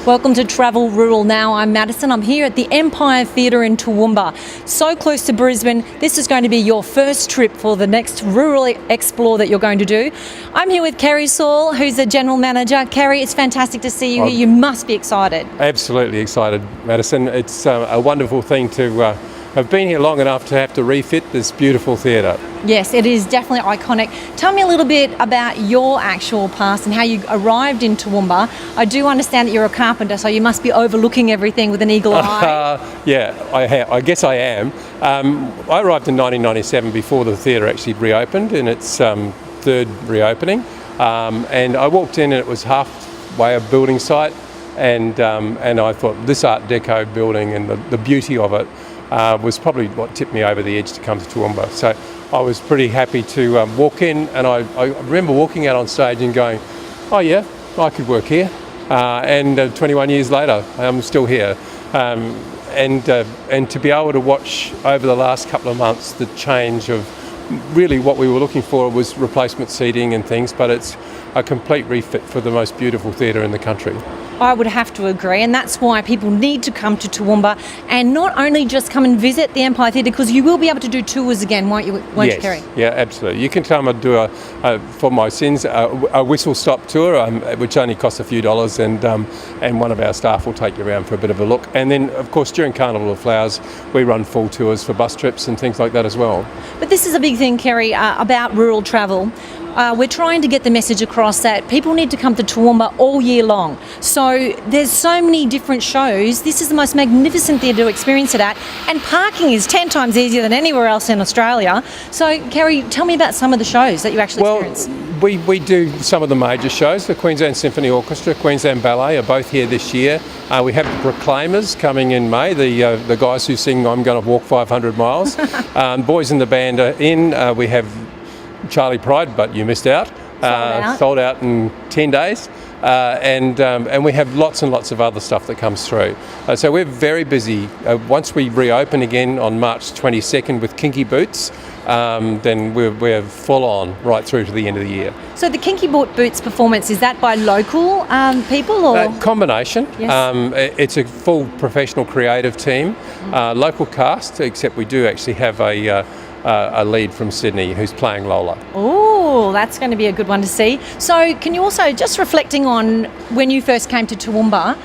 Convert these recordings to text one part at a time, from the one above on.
Welcome to Travel Rural Now. I'm Madison. I'm here at the Empire Theatre in Toowoomba. So close to Brisbane. This is going to be your first trip for the next rural explore that you're going to do. I'm here with Kerry Saul, who's the General Manager. Kerry, it's fantastic to see you here. You must be excited. Absolutely excited, Madison. It's a wonderful thing to have been here long enough to have to refit this beautiful theatre. Yes, it is definitely iconic. Tell me a little bit about your actual past and how you arrived in Toowoomba. I do understand that you're a carpenter, so you must be overlooking everything with an eagle eye. Yeah, I guess I am. I arrived in 1997 before the theatre actually reopened in its third reopening. And I walked in and it was halfway a building site, and I thought this Art Deco building and the beauty of it was probably what tipped me over the edge to come to Toowoomba. So I was pretty happy to walk in, and I remember walking out on stage and going, oh yeah, I could work here. And 21 years later, I'm still here. And to be able to watch over the last couple of months the change of really what we were looking for was replacement seating and things, but it's a complete refit for the most beautiful theatre in the country. I would have to agree, and that's why people need to come to Toowoomba and not only just come and visit the Empire Theatre, because you will be able to do tours again, won't you, Kerry? Yeah, absolutely. You can come and do for my sins, a whistle-stop tour, which only costs a few dollars, and one of our staff will take you around for a bit of a look. And then, of course, during Carnival of Flowers, we run full tours for bus trips and things like that as well. But this is a big thing, Kerry, about rural travel. We're trying to get the message across that people need to come to Toowoomba all year long. So there's so many different shows. This is the most magnificent theatre to experience it at, and parking is 10 times easier than anywhere else in Australia. So, Kerry, tell me about some of the shows that you actually experience. We do some of the major shows. The Queensland Symphony Orchestra, Queensland Ballet are both here this year. We have the Proclaimers coming in May, the guys who sing I'm Going to Walk 500 Miles. Boys in the Band are in. We have Charlie Pride, but you missed out. Sold out in 10 days. And we have lots and lots of other stuff that comes through. So we're very busy. Once we reopen again on March 22nd with Kinky Boots, then we're full on right through to the end of the year. So the Kinky Boots performance, is that by local people or? Combination. Yes. It's a full professional creative team, local cast, except we do actually have a lead from Sydney who's playing Lola. Oh, that's going to be a good one to see. So can you also, just reflecting on when you first came to Toowoomba,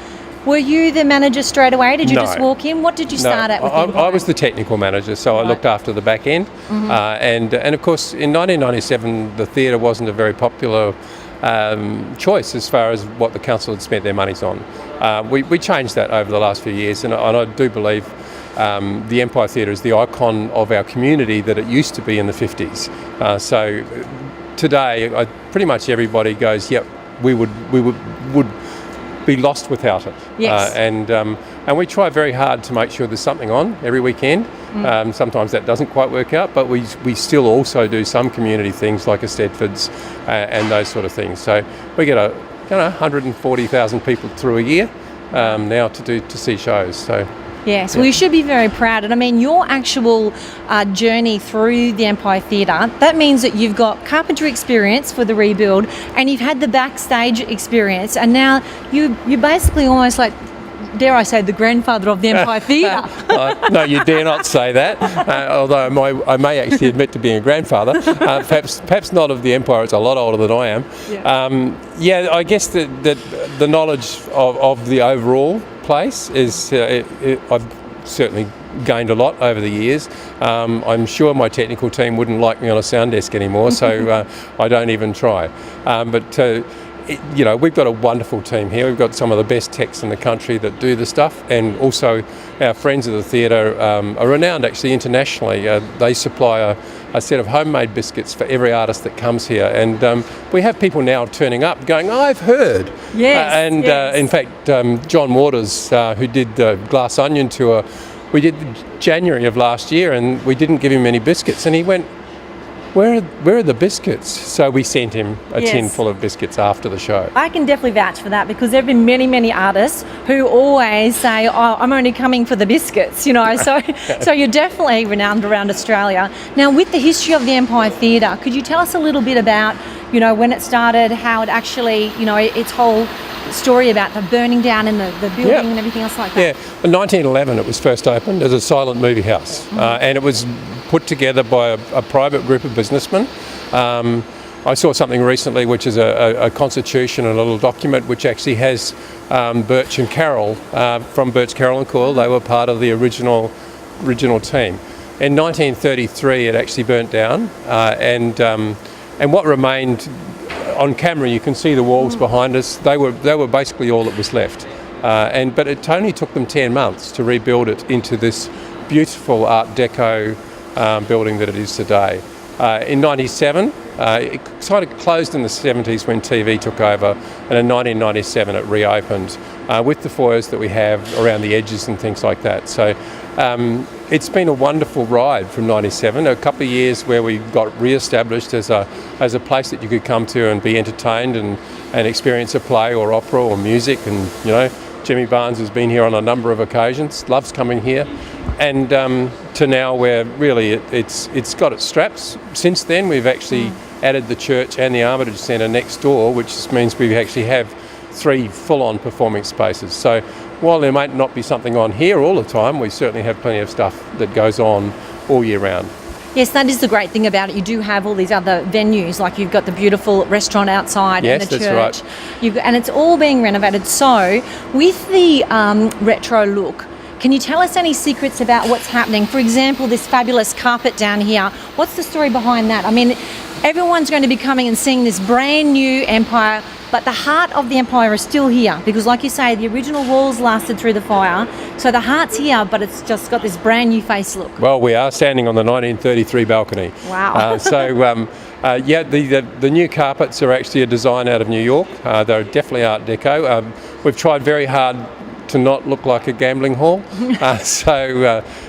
were you the manager straight away? Did you just walk in? What did you start at with I was the technical manager, so I looked after the back end. And of course, in 1997, the theatre wasn't a very popular choice as far as what the council had spent their monies on. We changed that over the last few years, and I do believe the Empire Theatre is the icon of our community that it used to be in the 50s. So today, pretty much everybody goes, yep, we would be lost without it. Yes. And we try very hard to make sure there's something on every weekend. Sometimes that doesn't quite work out, but we still also do some community things like Eisteddfods and those sort of things. So we get 140,000 people through a year now to see shows. So. Yes, well, you should be very proud. And I mean, your actual journey through the Empire Theatre, that means that you've got carpentry experience for the rebuild, and you've had the backstage experience, and now you're basically almost like, dare I say, the grandfather of the Empire Theatre. No, you dare not say that, although I may actually admit to being a grandfather. Perhaps not of the Empire, it's a lot older than I am. Yeah, I guess the knowledge of the overall place is, I've certainly gained a lot over the years. I'm sure my technical team wouldn't like me on a sound desk anymore, so I don't even try. We've got a wonderful team here. We've got some of the best techs in the country that do the stuff, and also our friends of the theatre are renowned actually internationally. They supply a set of homemade biscuits for every artist that comes here, and we have people now turning up going, I've heard. Yes. In fact, John Waters, who did the Glass Onion tour, we did January of last year, and we didn't give him any biscuits, and he went, where are the biscuits? So we sent him a tin full of biscuits after the show. I can definitely vouch for that, because there have been many, many artists who always say, oh, I'm only coming for the biscuits, so you're definitely renowned around Australia. Now, with the history of the Empire Theatre, could you tell us a little bit about you know, when it started, how it actually, you know, its whole story about the burning down and the building Yeah. and everything else like that. Yeah, in 1911 it was first opened as a silent movie house, and it was put together by a private group of businessmen. I saw something recently which is a constitution, a little document which actually has Birch and Carroll from Birch, Carroll and Coyle. They were part of the original team. In 1933 it actually burnt down, and what remained on camera, you can see the walls behind us. They were basically all that was left, but it only took them 10 months to rebuild it into this beautiful Art Deco building that it is today. In '97, it sort of closed in the '70s when TV took over, and in 1997 it reopened with the foyers that we have around the edges and things like that. So it's been a wonderful ride from '97. A couple of years where we got re-established as a place that you could come to and be entertained and experience a play or opera or music. And you know, Jimmy Barnes has been here on a number of occasions, loves coming here. And to now where really it's got its straps. Since then we've actually added the church and the Armitage Centre next door, which means we actually have 3 full-on performing spaces. So while there might not be something on here all the time, we certainly have plenty of stuff that goes on all year round. Yes, that is the great thing about it. You do have all these other venues, like you've got the beautiful restaurant outside and the church. Yes, that's right. And it's all being renovated. So with the retro look, can you tell us any secrets about what's happening? For example, this fabulous carpet down here. What's the story behind that? I mean, everyone's going to be coming and seeing this brand new Empire, but the heart of the Empire is still here because, like you say, the original walls lasted through the fire. So the heart's here, but it's just got this brand new face look. Well, we are standing on the 1933 balcony. Wow. The new carpets are actually a design out of New York. They're definitely Art Deco. We've tried very hard to not look like a gambling hall.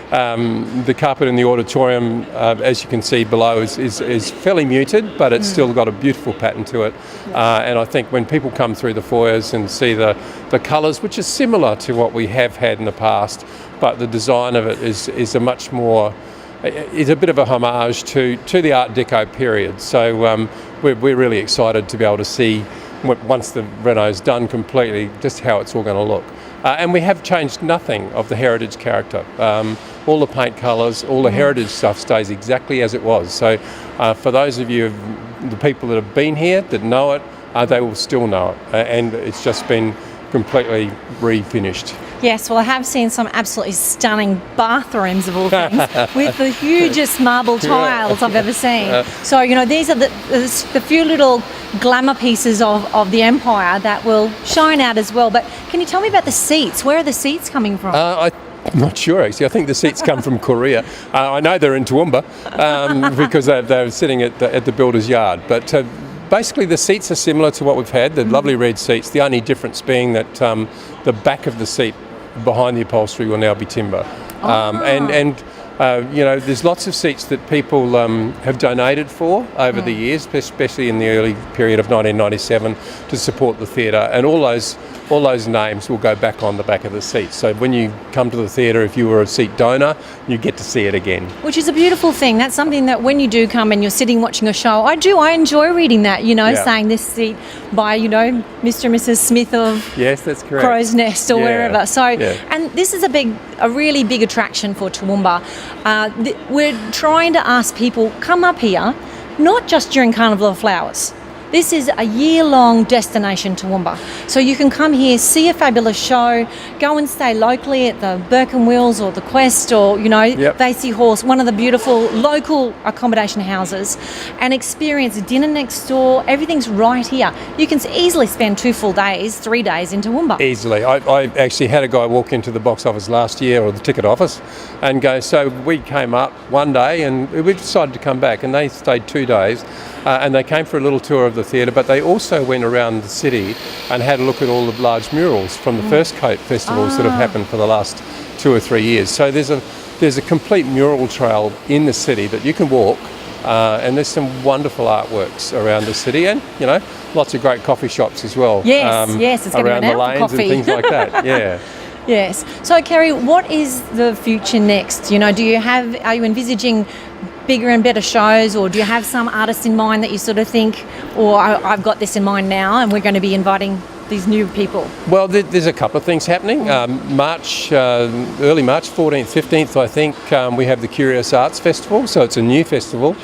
The carpet in the auditorium, as you can see below, is fairly muted, but it's still got a beautiful pattern to it. And I think when people come through the foyers and see the colours, which is similar to what we have had in the past, but the design of it is a much more, it's a bit of a homage to the Art Deco period. So we're really excited to be able to see, once the reno's done completely, just how it's all going to look. And we have changed nothing of the heritage character. All the paint colours, all the heritage stuff stays exactly as it was. So for those of you, the people that have been here, that know it, they will still know it. And it's just been completely refinished. Yes, well, I have seen some absolutely stunning bathrooms of all things with the hugest marble tiles I've ever seen. So, you know, these are the few little glamour pieces of the Empire that will shine out as well. But can you tell me about the seats? Where are the seats coming from? I'm not sure, actually. I think the seats come from Korea. I know they're in Toowoomba because they're sitting at the builder's yard. But basically the seats are similar to what we've had, the lovely red seats, the only difference being that the back of the seat behind the upholstery will now be timber. You know, there's lots of seats that people have donated for over the years, especially in the early period of 1997 to support the theatre, and all those names will go back on the back of the seat. So when you come to the theatre, if you were a seat donor, you get to see it again. Which is a beautiful thing. That's something that when you do come and you're sitting watching a show, I enjoy reading that, you know, saying this seat by, you know, Mr. and Mrs. Smith of Yes, that's correct. Crow's Nest or wherever. So, and this is a really big attraction for Toowoomba. We're trying to ask people, come up here, not just during Carnival of Flowers. This is a year-long destination, Toowoomba. So you can come here, see a fabulous show, go and stay locally at the Burke and Wills or the Quest or, you know, Vasey Horse, one of the beautiful local accommodation houses, and experience dinner next door. Everything's right here. You can easily spend 2 full days, 3 days in Toowoomba. Easily. I actually had a guy walk into the box office last year, or the ticket office, and go, so we came up one day and we decided to come back, and they stayed 2 days. And they came for a little tour of the theatre, but they also went around the city and had a look at all the large murals from the First Coat festivals that have happened for the last 2 or 3 years. So there's a complete mural trail in the city that you can walk, and there's some wonderful artworks around the city, and you know, lots of great coffee shops as well. Yes, it's going to be around an the lanes coffee. and things like that. Yeah. Yes. So, Kerry, what is the future next? You know, are you envisaging bigger and better shows, or do you have some artists in mind that you sort of think, or I've got this in mind now and we're going to be inviting these new people? Well, there's a couple of things happening. Early March, 14th, 15th, I think, we have the Curious Arts Festival. So it's a new festival,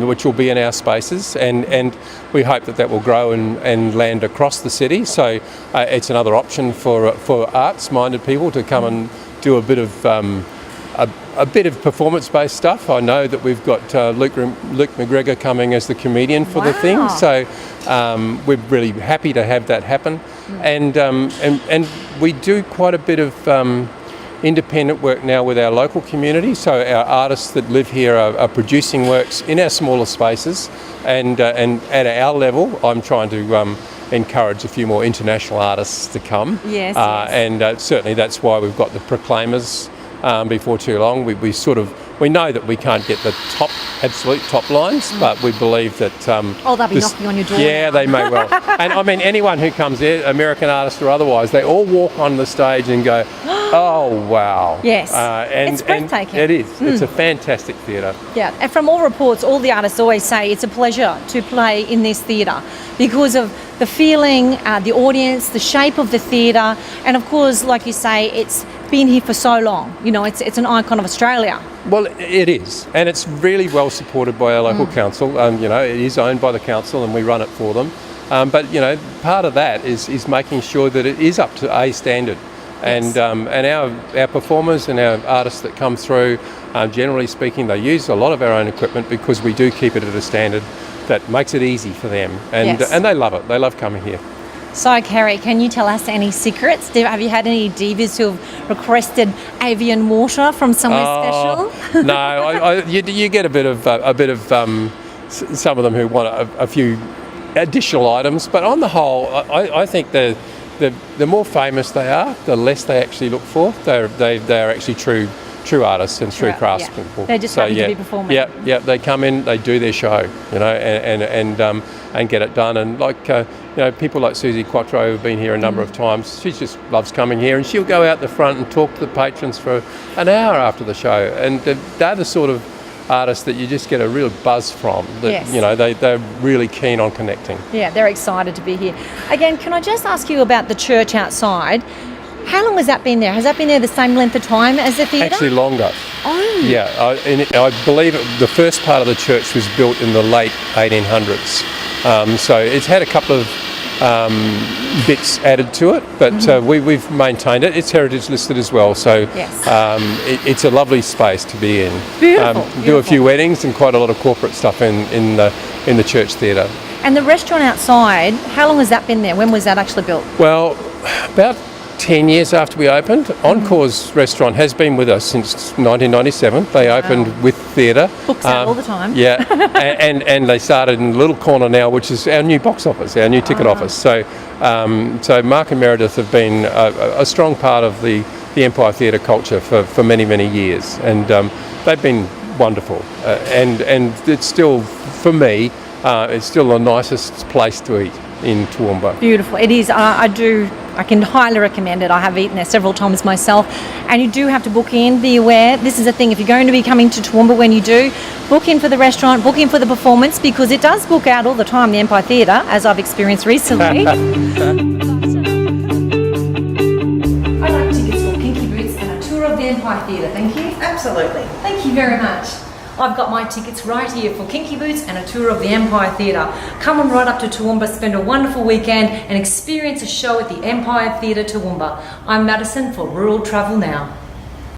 which will be in our spaces, and we hope that will grow and land across the city. So it's another option for arts-minded people to come and do a bit of performance-based stuff. I know that we've got Luke McGregor coming as the comedian for the thing, so we're really happy to have that happen. And we do quite a bit of independent work now with our local community. So our artists that live here are producing works in our smaller spaces, and at our level, I'm trying to encourage a few more international artists to come. Yes. And certainly that's why we've got the Proclaimers. Before too long, we know that we can't get the absolute top lines, but we believe that they'll be knocking on your door. Yeah, now. They may well. And I mean, anyone who comes there, American artists or otherwise, they all walk on the stage and go, "Oh wow!" Yes, it's breathtaking. It is. It's a fantastic theatre. Yeah, and from all reports, all the artists always say it's a pleasure to play in this theatre because of the feeling, the audience, the shape of the theatre, and of course, like you say, it's been here for so long. You know, it's an icon of Australia. Well, it is, and it's really well supported by our local council. You know, it is owned by the council, and we run it for them. But you know, part of that is making sure that it is up to a standard. Yes. And our performers and our artists that come through, generally speaking, they use a lot of our own equipment because we do keep it at a standard that makes it easy for them, and they love it. They love coming here. So, Kerry, can you tell us any secrets? Have you had any divas who have requested avian water from somewhere special? No, you get a bit of some of them who want a few additional items, but on the whole, I think the more famous they are, the less they actually look for. They're actually true artists and true craftspeople. They just happen to be performing. Yeah. They come in, they do their show, you know, and get it done. And like you know, people like Susie Quattro who've been here a number of times. She just loves coming here, and she'll go out the front and talk to the patrons for an hour after the show. And they're the sort of artists that you just get a real buzz from. That, you know, they're really keen on connecting. Yeah, they're excited to be here. Again, can I just ask you about the church outside? How long has that been there? Has that been there the same length of time as the theatre? Actually longer. Oh. Yeah, I believe the first part of the church was built in the late 1800s. So it's had a couple of bits added to it, but we've maintained it. It's heritage listed as well, so it's a lovely space to be in. Beautiful. Do a few weddings and quite a lot of corporate stuff in the church theatre. And the restaurant outside, how long has that been there? When was that actually built? Well, about 10 years after we opened. Encore's restaurant has been with us since 1997. They opened with theatre. Books out all the time. Yeah, and they started in a little corner now, which is our new box office, our new ticket office. So Mark and Meredith have been a strong part of the Empire Theatre culture for many, many years, and they've been wonderful. And it's still, for me, it's still the nicest place to eat in Toowoomba. Beautiful. It is. I can highly recommend it. I have eaten there several times myself, and you do have to book in. Be aware, this is the thing, if you're going to be coming to Toowoomba, when you do, book in for the restaurant, book in for the performance, because it does book out all the time, the Empire Theatre, as I've experienced recently. I'd like tickets for Kinky Boots and a tour of the Empire Theatre, thank you. Absolutely. Thank you very much. I've got my tickets right here for Kinky Boots and a tour of the Empire Theatre. Come on right up to Toowoomba, spend a wonderful weekend and experience a show at the Empire Theatre Toowoomba. I'm Madison for Rural Travel Now.